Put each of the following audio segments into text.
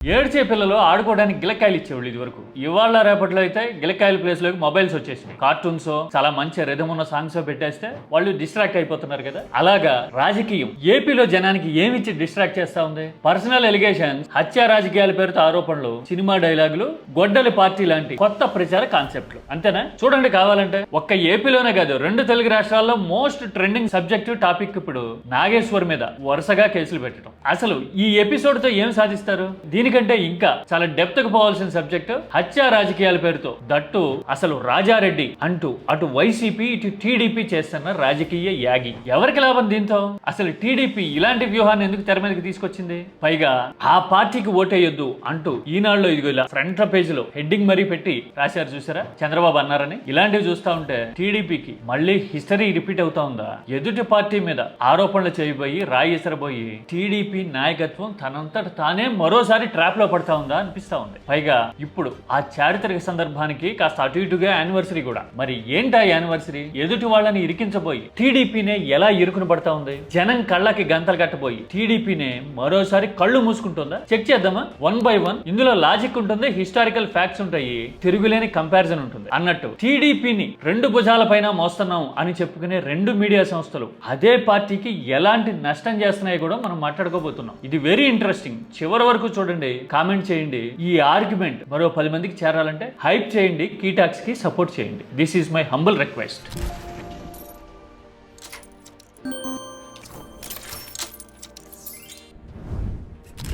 ఏడ్చే పిల్లలు ఆడుకోవడానికి గిలకాయలు ఇచ్చేవాళ్ళు ఇది వరకు. ఇవాళ రేపట్లో అయితే గిలకాయల ప్లేస్ లోకి మొబైల్స్ వచ్చేసినాయి. కార్టూన్స్ చాలా మంచి రిథమ్ ఉన్న సాంగ్స్ పెట్టేస్తే వాళ్ళు డిస్ట్రాక్ట్ అయిపోతున్నారు కదా. అలాగా రాజకీయం ఏపీలో జనానికి ఏమిచ్చి డిస్ట్రాక్ట్ చేస్తా ఉంది? పర్సనల్ ఎలిగేషన్స్, హత్య రాజకీయాల పేరుతో ఆరోపణలు, సినిమా డైలాగులు, గొడ్డలి పార్టీ లాంటి కొత్త ప్రచార కాన్సెప్ట్లు. అంతేనా? చూడండి, కావాలంటే ఒక్క ఏపీలోనే కాదు, 2 తెలుగు రాష్ట్రాల్లో మోస్ట్ ట్రెండింగ్ సబ్జెక్టు టాపిక్ ఇప్పుడు నాగేశ్వర్ మీద వరుసగా కేసులు పెట్టడం. అసలు ఈ ఎపిసోడ్ తో ఏం సాధిస్తారు? దీనికంటే ఇంకా చాలా డెప్త్ కు పోవాల్సిన సబ్జెక్ట్ హత్య రాజకీయాల పేరుతో, దట్టు అసలు రాజారెడ్డి అంటూ అటు వైసీపీ ఇటు టీడీపీ చేస్తున్న రాజకీయ యాగి. ఎవరికి లాభం దీంతో? అసలు టీడీపీ ఇలాంటి వ్యూహాన్ని ఎందుకు తెర మీదకి తీసుకొచ్చింది? పైగా ఆ పార్టీకి ఓటేయొద్దు అంటూ ఈనాడులో ఇదిగో ఇలా ఫ్రంట్ పేజ్ లో హెడ్డింగ్ మరీ పెట్టి రాశారు చూసారా, చంద్రబాబు అన్నారని. ఇలాంటివి చూస్తా ఉంటే టీడీపీకి మళ్ళీ హిస్టరీ రిపీట్ అవుతా ఉందా? ఎదుటి పార్టీ మీద ఆరోపణలు చేయబోయి రాయి ఎసరబోయి టీడీపీ నాయకత్వం తనంతట తానే మరోసారి ట్రాప్ లో పడతా ఉందా అనిపిస్తా ఉంది. పైగా ఇప్పుడు ఆ చారిత్రక సందర్భానికి కాస్త అటు ఇటుగా యానివర్సరీ కూడా. మరి ఏంటా యానివర్సరీ? ఎదుటి వాళ్ళని ఇరికించబోయి టీడీపీనే ఎలా ఇరుకుని పడతా ఉంది? జనం కళ్ళకి గంతలు కట్టబోయి టీడీపీనే మరోసారి కళ్ళు మూసుకుంటుందా? చెక్ చేద్దామా 1 by 1. ఇందులో లాజిక్ ఉంటుంది, హిస్టారికల్ ఫ్యాక్ట్స్ ఉంటాయి, తిరుగులేని కంపారిజన్ ఉంటుంది. అన్నట్టు టీడీపీని 2 భుజాల పైన మోస్తున్నాం అని చెప్పుకునే 2 మీడియా సంస్థలు అదే పార్టీకి ఎలాంటి నష్టం చేస్తున్నాయో కూడా మనం మాట్లాడుకోబోతున్నాం. ఇది వెరీ ఇంట్రెస్టింగ్. చివరి వరకు చూడండి, కామెంట్ చేయండి. ఈ ఆర్గ్యుమెంట్ మరో 10 మందికి చేరాలంటే హైప్ చేయండి, కీటాక్స్ కి సపోర్ట్ చేయండి. This is my humble request.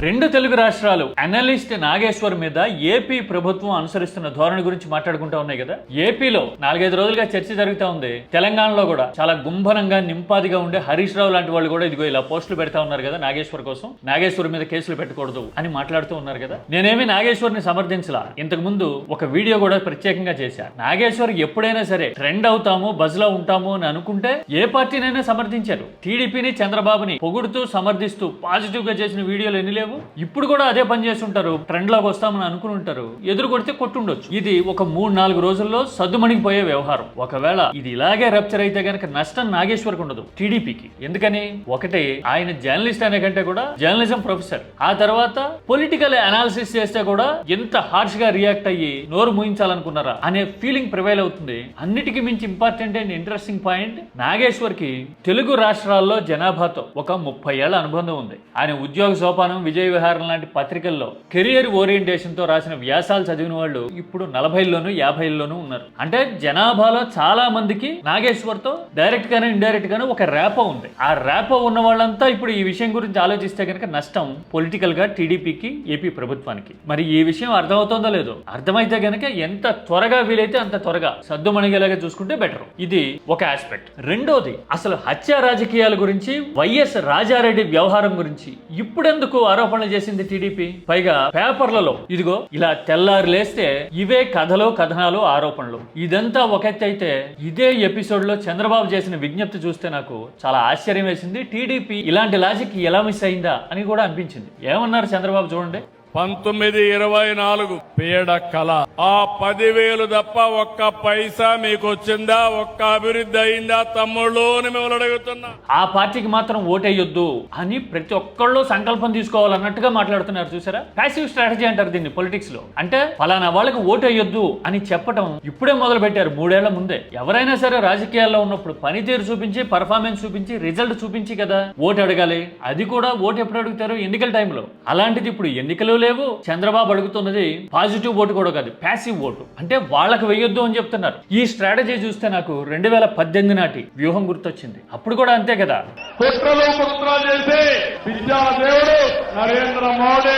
2 Telugu రాష్ట్రాలు అనలిస్ట్ నాగేశ్వర్ మీద ఏపీ ప్రభుత్వం అనుసరిస్తున్న ధోరణి గురించి మాట్లాడుకుంటా ఉన్నాయి కదా. ఏపీలో 4-5 రోజులుగా చర్చ జరుగుతూ ఉంది. తెలంగాణలో కూడా చాలా గుంభనంగా నింపాదిగా ఉండే హరీష్ రావు లాంటి వాళ్ళు కూడా ఇదిగో ఇలా పోస్టులు పెడతా ఉన్నారు కదా నాగేశ్వర్ కోసం. నాగేశ్వర్ మీద కేసులు పెట్టకూడదు అని మాట్లాడుతూ ఉన్నారు కదా. నేనేమి నాగేశ్వర్ని సమర్థించలా. ఇంతకు ముందు ఒక వీడియో కూడా ప్రత్యేకంగా చేశా. నాగేశ్వర్ ఎప్పుడైనా సరే ట్రెండ్ అవుతాము, బజ్ లో ఉంటాము అని అనుకుంటే ఏ పార్టీనైనా సమర్థించారు. టీడీపీని, చంద్రబాబుని పొగుడుతూ సమర్థిస్తూ పాజిటివ్ గా చేసిన వీడియోలు ఎన్ని లేవు? ఇప్పుడు కూడా అదే పని చేస్తుంటారు. ట్రెండ్ లోకి వస్తామని అనుకుని ఉంటారు, ఎదురు కొడితే కొట్టుండొచ్చు. ఇది ఒక 3-4 రోజుల్లో సద్దుమణిగిపోయే వ్యవహారం. ఒకవేళ ఇది ఇలాగే రప్చర్ అయితే గనక నష్టం నాగేశ్వర్కి ఉండదు, టీడీపీకి. ఎందుకని? ఒకటి, ఆయన జర్నలిస్ట్ అనే కంటే కూడా జర్నలిజం ప్రొఫెసర్. ఆ తర్వాత పొలిటికల్ అనాలిసిస్ చేస్తే కూడా ఎంత హార్ష్ గా రియాక్ట్ అయ్యి నోరు మూయించాలనుకున్నారా అనే ఫీలింగ్ ప్రివైల్ అవుతుంది. అన్నిటికీ మించి important and interesting point, Nageshwar కి తెలుగు రాష్ట్రాల్లో జనాభాతో ఒక 30 ఏళ్ల అనుబంధం ఉంది. ఆయన ఉద్యోగ సోపానం, విజయ విహారం లాంటి పత్రికల్లో కెరియర్ ఓరియంటేషన్ తో రాసిన వ్యాసాలు చదివిన వాళ్ళు ఇప్పుడు 40లోనూ 50లోనూ ఉన్నారు. అంటే జనాభాలో చాలా మందికి నాగేశ్వర్ తో డైరెక్ట్ గానే ఇండైరెక్ట్ గానే ఒక ర్యాపో ఉంది. ఆ ర్యాపో ఉన్న వాళ్ళంతా ఇప్పుడు ఈ విషయం గురించి ఆలోచిస్తే కనుక నష్టం పొలిటికల్ గా టీడీపీకి, ఏపీ ప్రభుత్వానికి. మరి ఈ విషయం అర్థమవుతుందో లేదో? అర్థమైతే గనక ఎంత త్వరగా వీలైతే అంత త్వరగా సద్దుమణిగేలాగా చూసుకుంటే బెటర్. ఇది ఒక ఆస్పెక్ట్. రెండోది, అసలు హత్య రాజకీయాల గురించి, వైఎస్ రాజారెడ్డి వ్యవహారం గురించి ఇప్పుడెందుకు ఆరోపణలు చేసింది టీడీపీ? పైగా పేపర్లలో ఇదిగో ఇలా తెల్లారు లేస్తే ఇవే కథలు, కథనాలు, ఆరోపణలు. ఇదంతా ఒక ఎత్తు అయితే, ఇదే ఎపిసోడ్ లో చంద్రబాబు చేసిన విజ్ఞప్తి చూస్తే నాకు చాలా ఆశ్చర్యం వేసింది. టీడీపీ ఇలాంటి లాజిక్ ఎలా మిస్ అయిందా అని కూడా అనిపించింది. ఏమన్నారు చంద్రబాబు చూడండి. 1924 పేడ కళ. ఆ 10,000 తప్ప ఒక్క పైసా మీకు వచ్చిందా? ఒక్క అభివృద్ధి అయిందా తమ్ముళ్ళు అని మిమ్మల్ని అడుగుతున్నా. ఆ పార్టీకి మాత్రం ఓటేయొద్దు అని ప్రతి ఒక్కళ్ళు సంకల్పం తీసుకోవాలన్నట్టుగా మాట్లాడుతున్నారు చూసారా. ప్యాసివ్ స్ట్రాటజీ అంటారు దీన్ని పొలిటిక్స్ లో. అంటే ఫలానా వాళ్ళకి ఓటేయొద్దు అని చెప్పడం ఇప్పుడే మొదలు పెట్టారు, 3 ఏళ్ల ముందే. ఎవరైనా సరే రాజకీయాల్లో ఉన్నప్పుడు పనితీరు చూపించి, పర్ఫార్మెన్స్ చూపించి, రిజల్ట్ చూపించి కదా ఓటు అడగాలి. అది కూడా ఓటు ఎప్పుడు అడుగుతారు? ఎన్నికల టైంలో. అలాంటిది ఇప్పుడు ఎన్నికలు లేవు. చంద్రబాబు అడుగుతున్నది పాజిటివ్ ఓటు కూడా కాదు, ప్యాసివ్ ఓటు. అంటే వాళ్ళకి వెయ్యొద్దు అని చెప్తున్నారు. ఈ స్ట్రాటజీ చూస్తే నాకు 2018 నాటి వ్యూహం గుర్తొచ్చింది. అప్పుడు కూడా అంతే కదా. కుట్రలు కుట్రలు చేసి విద్యాదేవుడు నరేంద్ర మోడీ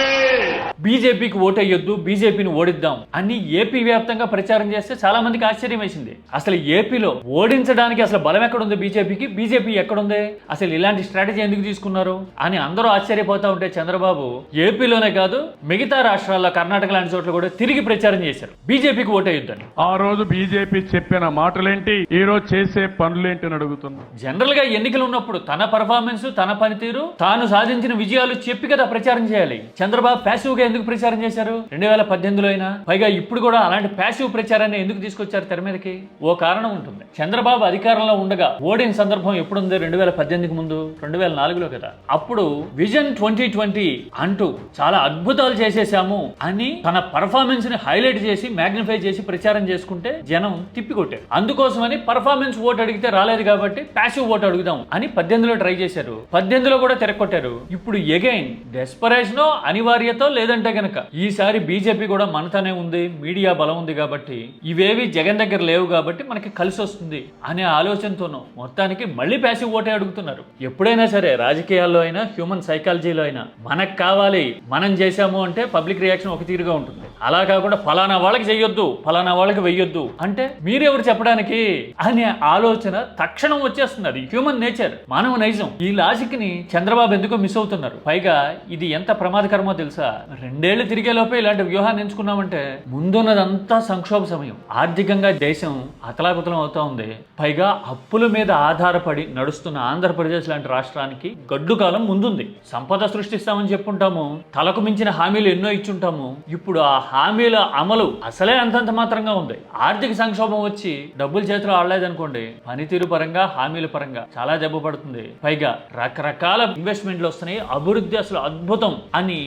బీజేపీకి ఓటేయొద్దు, బీజేపీని ఓడిద్దాం అని ఏపీ వ్యాప్తంగా ప్రచారం చేస్తే చాలా మందికి ఆశ్చర్యం వేసింది. అసలు ఏపీలో ఓడించడానికి అసలు బలం ఎక్కడుంది బీజేపీకి? బీజేపీ ఎక్కడుంది? అసలు ఇలాంటి స్ట్రాటజీ ఎందుకు తీసుకున్నారు అని అందరూ ఆశ్చర్యపోతా ఉంటే చంద్రబాబు ఏపీలోనే కాదు మిగతా రాష్ట్రాల్లో, కర్ణాటక లాంటి చోట్ల కూడా తిరిగి ప్రచారం చేశారు బీజేపీకి ఓటేయొద్దని. ఆ రోజు బీజేపీ చెప్పిన మాటలేంటి, ఈ రోజు చేసే పనులేంటి అని అడుగుతున్నా. జనరల్ గా ఎన్నికలు ఉన్నప్పుడు తన పర్ఫార్మెన్స్, తన పనితీరు, తాను సాధించిన విజయాలు చెప్పి కదా ప్రచారం చేయాలి. చంద్రబాబు ప్యాసివ్ గా ఎందుకు ఎందుకు ప్రచారం చేశారు 2018లో అయినా? పైగా ఇప్పుడు కూడా అలాంటి ప్యాసివ్ ప్రచారాన్ని ఎందుకు తీసుకొచ్చారు తెర మీదకి? ఓ కారణం ఉంటుంది. చంద్రబాబు అధికారంలో ఉండగా ఓడిన సందర్భం ఎప్పుడుంది? 2018కి ముందు 2004లో కదా. అప్పుడు విజన్ 2020 అంటూ చాలా అద్భుతాలు చేసేసాము అని తన పర్ఫార్మెన్స్ ని హైలైట్ చేసి మ్యాగ్నిఫై చేసి ప్రచారం చేసుకుంటే జనం తిప్పికొట్టారు. అందుకోసమని పర్ఫార్మెన్స్ ఓట్ అడిగితే రాలేదు కాబట్టి ప్యాసివ్ ఓట్ అడుగుదాం అని 18లో ట్రై చేశారు. 18లో కూడా తిరగొట్టారు. ఇప్పుడు ఎగైన్ డెస్పరేషనో అనివార్యతో లేదంటే గనక ఈసారి బీజేపీ కూడా మనతోనే ఉంది, మీడియా బలం ఉంది కాబట్టి ఇవేవి జగన్ దగ్గర లేవు కాబట్టి మనకి కలిసి వస్తుంది అనే ఆలోచనతోనూ మొత్తానికి మళ్ళీ ప్యాసివ్ ఓటే అడుగుతున్నారు. ఎప్పుడైనా సరే రాజకీయాల్లో అయినా హ్యూమన్ సైకాలజీలో అయినా మనకు కావాలి, మనం చేశాము అంటే పబ్లిక్ రియాక్షన్ ఒక తీరుగా ఉంటుంది. అలా కాకుండా ఫలానా వాళ్ళకి చెయ్యొద్దు, ఫలానా వాళ్ళకి వెయ్యొద్దు అంటే మీరెవరు చెప్పడానికి అనే ఆలోచన తక్షణం వచ్చేస్తుంది. అది హ్యూమన్ నేచర్, మానవ నైజం. ఈ లాజిక్ ని చంద్రబాబు ఎందుకో మిస్ అవుతున్నారు. పైగా ఇది ఎంత ప్రమాదకరమో తెలుసా? 2 ఏళ్లు తిరిగే లోపే ఇలాంటి వ్యూహాన్ని ఎంచుకున్నామంటే ముందున్నదంతా సంక్షోభ సమయం. ఆర్థికంగా దేశం అతలాకుతలం అవుతా ఉంది. పైగా అప్పుల మీద ఆధారపడి నడుస్తున్న ఆంధ్రప్రదేశ్ లాంటి రాష్ట్రానికి గడ్డు కాలం ముందుంది. సంపద సృష్టిస్తామని చెప్పుంటాము, తలకు మించిన హామీలు ఎన్నో ఇచ్చుంటాము. ఇప్పుడు ఆ హామీల అమలు అసలే అంతంత మాత్రంగా ఉంది. ఆర్థిక సంక్షోభం వచ్చి డబ్బులు చేతిలో ఆడలేదనుకోండి, పనితీరు పరంగా హామీల పరంగా చాలా దెబ్బ పడుతుంది. పైగా రకరకాల ఇన్వెస్ట్మెంట్లు వస్తున్నాయి, అభివృద్ధి అసలు అద్భుతం అని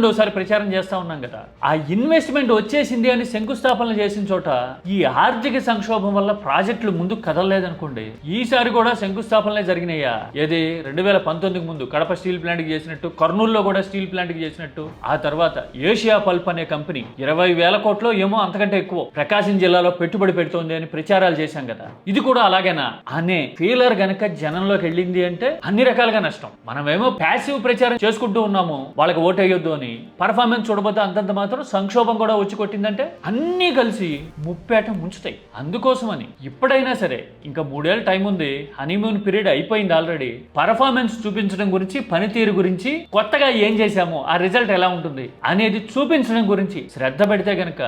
ఒకసారి ప్రచారం చేస్తా ఉన్నాం కదా. ఆ ఇన్వెస్ట్మెంట్ వచ్చేసింది అని శంకుస్థాపనలు చేసిన చోట ఈ ఆర్థిక సంక్షోభం వల్ల ప్రాజెక్టులు ముందుకు కదలలేదనుకోండి, ఈసారి కూడా శంకుస్థాపనలే జరిగినాయా? ఏది 2019కి ముందు కడప స్టీల్ ప్లాంట్ కి చేసినట్టు, కర్నూలులో కూడా స్టీల్ ప్లాంట్ కి చేసినట్టు, ఆ తర్వాత ఏషియా పల్ప్ అనే కంపెనీ 20,000 కోట్లు ఏమో అంతకంటే ఎక్కువ ప్రకాశం జిల్లాలో పెట్టుబడి పెడుతోంది అని ప్రచారాలు చేశాం కదా. ఇది కూడా అలాగేనా అనే ఫీలర్ గనక జనంలోకి వెళ్ళింది అంటే అన్ని రకాలుగా నష్టం. మనమేమో ప్యాసివ్ ప్రచారం చేసుకుంటూ ఉన్నాము వాళ్ళకి ఓటు వేయొద్దు అని, పర్ఫార్మెన్స్ చూడబోతే అంతంత మాత్రం సంక్షోభం కూడా వచ్చి కొట్టిందంటే అన్నీ కలిసి ముప్పేట ముంచుతాయి. అందుకోసమని ఇప్పుడైనా సరే ఇంకా 3 ఏళ్ళ టైం ఉంది, హనీమూన్ పీరియడ్ అయిపోయింది ఆల్రెడీ. పర్ఫార్మెన్స్ చూపించడం గురించి, పనితీరు గురించి, కొత్తగా ఏం చేశాము, ఆ రిజల్ట్ ఎలా ఉంటుంది అనేది చూపించడం గురించి శ్రద్ధ పెడితే గనక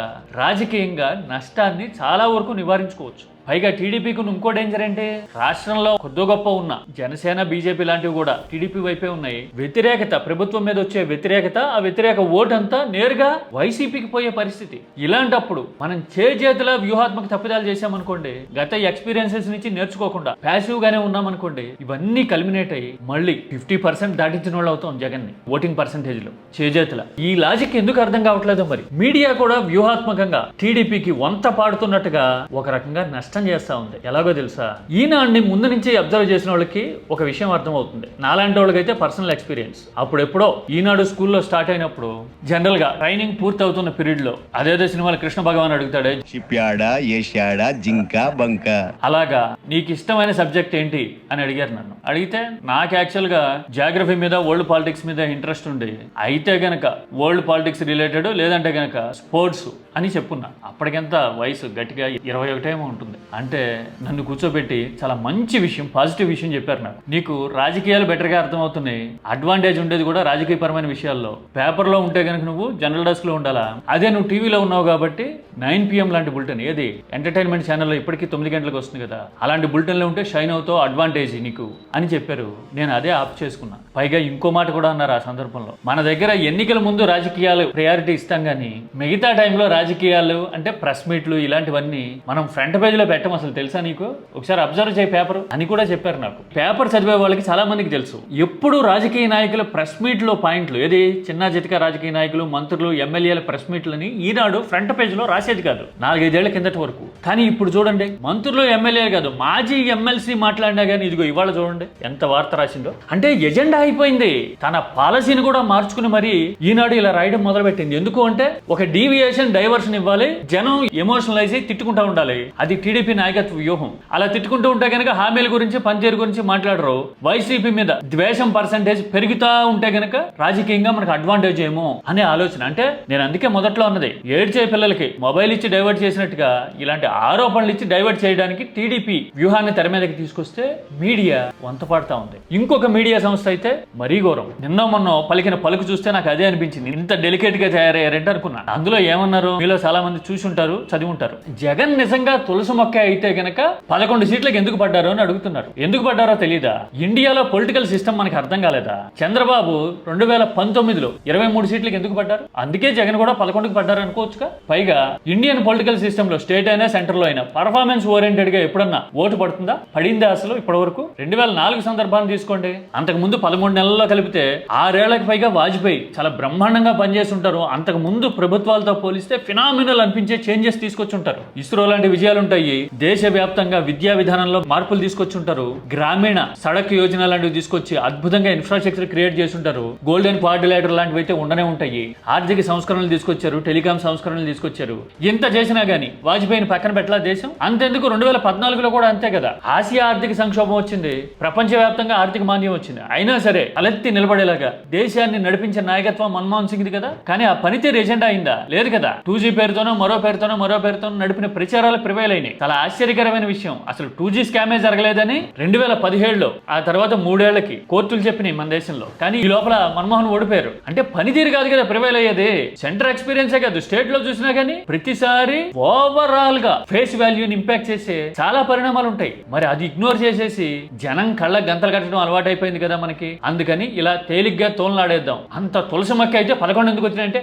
రాజకీయంగా నష్టాన్ని చాలా వరకు నివారించుకోవచ్చు. పైగా టీడీపీకి ఇంకో డేంజర్ ఏంటి? రాష్ట్రంలో కొద్ది గొప్ప ఉన్న జనసేన, బీజేపీ లాంటివి కూడా టీడీపీ వైపే ఉన్నాయి. వ్యతిరేకత, ప్రభుత్వం మీద వచ్చే వ్యతిరేకత, ఆ వ్యతిరేక ఓటు అంతా నేరుగా వైసీపీకి పోయే పరిస్థితి. ఇలాంటప్పుడు మనం చేతుల వ్యూహాత్మక తప్పిదాలు చేశామనుకోండి, గత ఎక్స్పీరియన్సెస్ నుంచి నేర్చుకోకుండా ప్యాసివ్ గానే ఉన్నామనుకోండి, ఇవన్నీ కల్మినేట్ అయ్యి మళ్ళీ 50% దాటించిన వాళ్ళు అవుతాం జగన్ ని ఓటింగ్ పర్సెంటేజ్ లో చేతుల. ఈ లాజిక్ ఎందుకు అర్థం కావట్లేదు మరి? మీడియా కూడా వ్యూహాత్మకంగా టీడీపీకి వంత పాడుతున్నట్టుగా ఒక రకంగా నష్టం చేస్తా ఉంది. ఎలాగో తెలుసా? ఈనాడిని ముందు నుంచి అబ్జర్వ్ చేసిన వాళ్ళకి ఒక విషయం అర్థం అవుతుంది. నాలాంటి వాళ్ళకైతే పర్సనల్ ఎక్స్పీరియన్స్. అప్పుడెప్పుడో ఈనాడు స్కూల్లో స్టార్ట్ అయినప్పుడు జనరల్ గా ట్రైనింగ్ పూర్తి అవుతున్న పీరియడ్ లో అదేదో సినిమాలో కృష్ణ భగవాన్ అడుగుతాడే, షిప్ యార్డా, ఏషియాడా, జింక, బంక, అలాగా నీకు ఇష్టమైన సబ్జెక్ట్ ఏంటి అని అడిగారు నన్ను. అడిగితే నాకు యాక్చువల్ గా జాగ్రఫీ మీద, వరల్డ్ పాలిటిక్స్ మీద ఇంట్రెస్ట్ ఉంది. అయితే గనక వరల్డ్ పాలిటిక్స్ రిలేటెడ్, లేదంటే గనక స్పోర్ట్స్ అని చెప్పున్నా. అప్పటికెంత వయసు గట్టిగా 21 ఏమో ఉంటుంది. అంటే నన్ను కూర్చోబెట్టి చాలా మంచి విషయం, పాజిటివ్ విషయం చెప్పారు నాకు. నీకు రాజకీయాలు బెటర్గా అర్థమవుతున్నాయి, అడ్వాంటేజ్ ఉండేది కూడా రాజకీయపరమైన విషయాల్లో. పేపర్లో ఉంటే కనుక నువ్వు జనరల్ డెస్క్ లో ఉండాలా, అదే నువ్వు టీవీలో ఉన్నావు కాబట్టి 9 PM లాంటి బులెటిన్, ఏది ఎంటర్టైన్మెంట్ ఛానల్లో ఇప్పటికీ 9 గంటలకు వస్తుంది కదా, అలాంటి బులెటిన్లో ఉంటే షైన్ అవుతావు, అడ్వాంటేజ్ నీకు అని చెప్పారు. నేను అదే ఆప్ చేసుకున్నా. పైగా ఇంకో మాట కూడా అన్నారు ఆ సందర్భంలో, మన దగ్గర ఎన్నికల ముందు రాజకీయాలు ప్రయారిటీ ఇస్తాం కానీ మిగతా టైంలో రాజకీయాలు అంటే ప్రెస్ మీట్లు ఇలాంటివన్నీ మనం ఫ్రంట్ పేజీలో పెట్టం. అసలు తెలుసా నీకు? ఒకసారి అబ్జర్వ్ చేయి పేపర్ అని కూడా చెప్పారు నాకు. పేపర్ చదివే వాళ్ళకి చాలా మందికి తెలుసు, ఎప్పుడు రాజకీయ నాయకుల ప్రెస్ మీట్ లో పాయింట్లు, ఏది చిన్న చితక రాజకీయ నాయకులు, మంత్రులు, ఎమ్మెల్యేల ప్రెస్ మీట్లని ఈనాడు ఫ్రంట్ పేజ్ లో రాసేది కాదు 4-5 ఏళ్ల కిందటి వరకు. కానీ ఇప్పుడు చూడండి, మంత్రులు, ఎమ్మెల్యేలు కాదు, మాజీ ఎమ్మెల్సీ మాట్లాడినా కానీ ఇదిగో ఇవాళ చూడండి ఎంత వార్త రాసిందో. అంటే ఎజెండా అయిపోయింది, తన పాలసీని కూడా మార్చుకుని మరి ఈనాడు ఇలా రాయడం మొదలుపెట్టింది. ఎందుకు అంటే ఒక డీవియేషన్, డైవర్షన్ ఇవ్వాలి, జనం ఎమోషనలైజ్ అయి తిట్టుకుంటా ఉండాలి. అది టీడీపీ నాయకత్వ వ్యూహం. అలా తిట్టుకుంటూ ఉంటే కనుక హామీల గురించి, పనితీరు గురించి మాట్లాడరు. వైసీపీ మీద ద్వేషం పర్సెంటేజ్ పెరుగుతా ఉంటే కనుక రాజకీయంగా మనకు అడ్వాంటేజ్ ఏమో అనే ఆలోచన. అంటే నేను అందుకే మొదట్లో అన్నది, ఏడ్చే పిల్లలకి మొబైల్ ఇచ్చి డైవర్ట్ చేసినట్టుగా ఇలాంటి ఆరోపణలు ఇచ్చి డైవర్ట్ చేయడానికి టీడీపీ వ్యూహాన్ని తెర మీదకి తీసుకొస్తే మీడియా వంత పాడుతా ఉంది. ఇంకొక మీడియా సంస్థ అయితే మరీ ఘోరం. నిన్న మొన్న పలికిన పలుకు చూస్తే నాకు అదే అనిపించింది, ఇంత డెలికేట్ గా తయారయ్యారంటే అనుకున్నా. అందులో ఏమన్నారు, మీలో చాలా మంది చూసి ఉంటారు, చదివి ఉంటారు. జగన్ నిజంగా తులసి మొక్క మొక్క అయితే గనక 11 సీట్లకు ఎందుకు పడ్డారో అని అడుగుతున్నారు. ఎందుకు పడ్డారో తెలియదా? ఇండియాలో పొలిటికల్ సిస్టమ్ మనకి అర్థం కాలేదా? చంద్రబాబు 2019లో 23 సీట్లకు ఎందుకు పడ్డారు? అందుకే జగన్ కూడా 11కి పడ్డారు అనుకోవచ్చుగా. పైగా ఇండియన్ పొలిటికల్ సిస్టమ్ లో స్టేట్ అయినా సెంటర్ లో అయినా పర్ఫార్మెన్స్ ఓరియంటెడ్ గా ఎప్పుడన్నా ఓటు పడుతుందా? పడిందా అసలు ఇప్పటి వరకు? 2004 సందర్భాన్ని తీసుకోండి. అంతకు ముందు 13 నెలల్లో కలిపితే 6 ఏళ్లకు పైగా వాజ్పేయి చాలా బ్రహ్మాండంగా పనిచేసి ఉంటారు. అంతకు ముందు ప్రభుత్వాలతో పోలిస్తే ఫినామినల్ అనిపించే చేంజెస్ తీసుకొచ్చి ఉంటారు. ఇస్రో లాంటి విజయాలు ఉంటాయి. దేశవ్యాప్తంగా విద్యా విధానంలో మార్పులు తీసుకొచ్చి ఉంటారు. గ్రామీణ సడక్ యోజన లాంటివి తీసుకొచ్చి అద్భుతంగా ఇన్ఫ్రాస్ట్రక్చర్ క్రియేట్ చేసి ఉంటారు. గోల్డెన్ క్వాడ్రిలేటర్ లాంటివి అయితే ఉండనే ఉంటాయి. ఆర్థిక సంస్కరణలు తీసుకొచ్చారు, టెలికాం సంస్కరణలు తీసుకొచ్చారు. ఎంత చేసినా గానీ వాజ్పేయిని పక్కన పెట్టలా దేశం. అంతెందుకు 2014లో కూడా అంతే కదా. ఆసియా ఆర్థిక సంక్షోభం వచ్చింది, ప్రపంచవ్యాప్తంగా ఆర్థిక మాంద్యం వచ్చింది. అయినా సరే తలెత్తి నిలబడేలాగా దేశాన్ని నడిపించిన నాయకత్వం మన్మోహన్ సింగ్ది కదా. కానీ ఆ పనితీరు ఎజెండా అయిందా? లేదు కదా. 2G పేరుతోనో మరో పేరుతోనో నడిపిన ప్రచారాలు ప్రివైల్ అయినాయి. చాలా ఆశ్చర్యకరమైన విషయం, అసలు 2G స్కామే జరగలేదని 2017లో ఆ తర్వాత 3 ఏళ్లకి కోర్టులు చెప్పినాయి మన దేశంలో. కానీ ఈ లోపల మన్మోహన్ ఓడిపోయారు. అంటే పనితీరు కాదు కదా ప్రివైల్ అయ్యేది, సెంటర్ ఎక్స్పీరియన్సే కాదు. స్టేట్ లో చూసినా కానీ ప్రతిసారి ఓవరాల్ గా ఫేస్ వాల్యూని ఇంపాక్ట్ చేసే చాలా పరిణామాలు ఉంటాయి. మరి అది ఇగ్నోర్ చేసేసి జనం కళ్ళ గంతలు కట్టడం అలవాటు అయిపోయింది కదా మనకి. అందుకని ఇలా తేలిగ్గా తోలనాడేద్దాం. అంత తులసి మొక్క అయితే 11 ఎందుకు వచ్చినాయంటే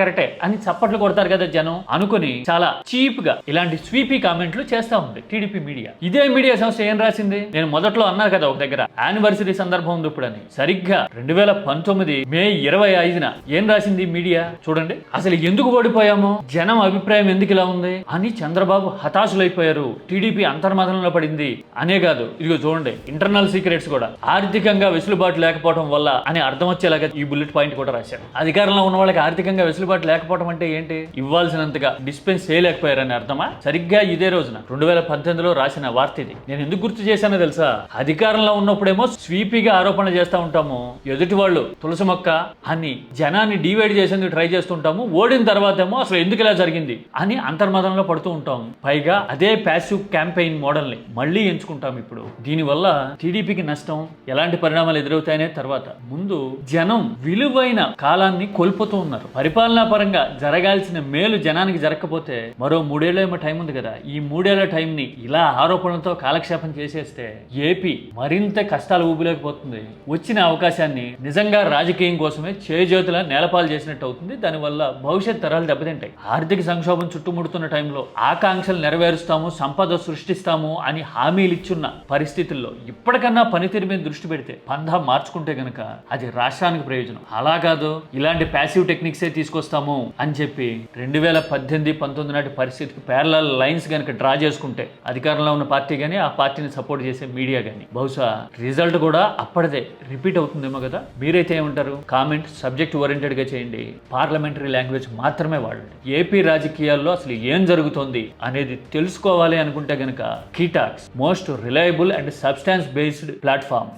కరెక్టే అని చప్పట్లు కొడతారు కదా జనం అనుకుని చాలా చీప్ గా ఇలాంటి స్వీపీ కామెంట్లు చేస్తా ఉంది టీడీపీ మీడియా. ఇదే మీడియా సంస్థ ఏం రాసింది? నేను మొదట్లో అన్నారు కదా ఒక దగ్గర యానివర్సరీ సందర్భం ఉంది ఇప్పుడు అని. సరిగ్గా 2019 మే 25న ఏం రాసింది మీడియా చూడండి. అసలు ఎందుకు ఓడిపోయామో, జనం అభిప్రాయం ఎందుకు ఇలా ఉంది అని చంద్రబాబు హతాశులైపోయారు. టీడీపీ అంతర్మథనంలో పడింది అనే కాదు, ఇదిగో చూడండి ఇంటర్నల్ సీక్రెట్స్ కూడా. ఆర్థికంగా వెసులుబాటు లేకపోవడం వల్ల అని అర్థం వచ్చేలాగా ఈ బుల్లెట్ పాయింట్ కూడా రాశారు. అధికారంలో ఉన్న వాళ్ళకి ఆర్థికంగా వెసులుబాటు లేకపోవడం అంటే ఏంటి? ఇవ్వాల్సినంతగా డిస్పెన్స్ చేయలేకపోయారని అర్థమా? సరిగ్గా ఇదే రోజున 2018లో రాసిన వార్త ఇది. నేను ఎందుకు గుర్తు చేశానో తెలుసా? అధికారంలో ఉన్నప్పుడేమో స్వీపీగా ఆరోపణలు చేస్తూ ఉంటాము, ఎదుటి వాళ్ళు తులసి మొక్క అని జనాన్ని డివైడ్ చేసేందుకు ట్రై చేస్తుంటాము. ఓడిన తర్వాత ఏమో అసలు ఎందుకు ఇలా జరిగింది అని అంతర్మతంలో పడుతూ ఉంటాం. పైగా అదే ప్యాసివ్ క్యాంపెయిన్ మోడల్ ని మళ్ళీ ఎంచుకుంటాం ఇప్పుడు. దీనివల్ల టీడీపీకి నష్టం, ఎలాంటి పరిణామాలు ఎదురవుతాయనే తర్వాత ముందు జనం విలువైన కాలాన్ని కోల్పోతూ ఉన్నారు. పరిపాలనా పరంగా జరగాల్సిన మేలు జనానికి జరగకపోతే మరో 3 ఏళ్ళేమో టైం ఉంది కదా. ఈ 3 ఏళ్ల టైం ని ఇలా ఆరోపణలతో కాలక్షేపం చేసేస్తే ఏపీ మరింత కష్టాలు ఊపిలేకపోతుంది. వచ్చిన అవకాశాన్ని నిజంగా రాజకీయం కోసమే చేజోతులా నేలపాలు చేసినట్టు అవుతుంది. దానివల్ల భవిష్యత్ తరాలు దెబ్బతింటాయి. ఆర్థిక సంక్షోభం చుట్టుముడుతున్న టైంలో ఆకాంక్షలు నెరవేరుస్తాము, సంపద సృష్టిస్తాము అని హామీలు ఇచ్చున్న పరిస్థితుల్లో ఇప్పటికన్నా పనితీరు మీద దృష్టి పెడితే, పందా మార్చుకుంటే గనక అది రాష్ట్రానికి ప్రయోజనం. అలా కాదు ఇలాంటి ప్యాసివ్ టెక్నిక్సే తీసుకొస్తాము అని చెప్పి 2018-19 నాటి పరిస్థితికి ప్యారలల్ లైన్స్ గనక డ్రా చేసుకుంటే అధికారంలో ఉన్న పార్టీ కానీ ఆ పార్టీని సపోర్ట్ చేసే మీడియా కానీ బహుశా రిజల్ట్ కూడా అప్పటిదే రిపీట్ అవుతుందేమో కదా. మీరైతే ఏమంటారు? కామెంట్ సబ్జెక్ట్ ఓరియంటెడ్ గా చేయండి, పార్లమెంటరీ లాంగ్వేజ్ మాత్రమే వాడండి. ఏపీ రాజకీయాల్లో అసలు ఏం జరుగుతోంది అనేది తెలుసుకోవాలి అనుకుంటే గనక కీటాక్స్ most reliable and substance based platform.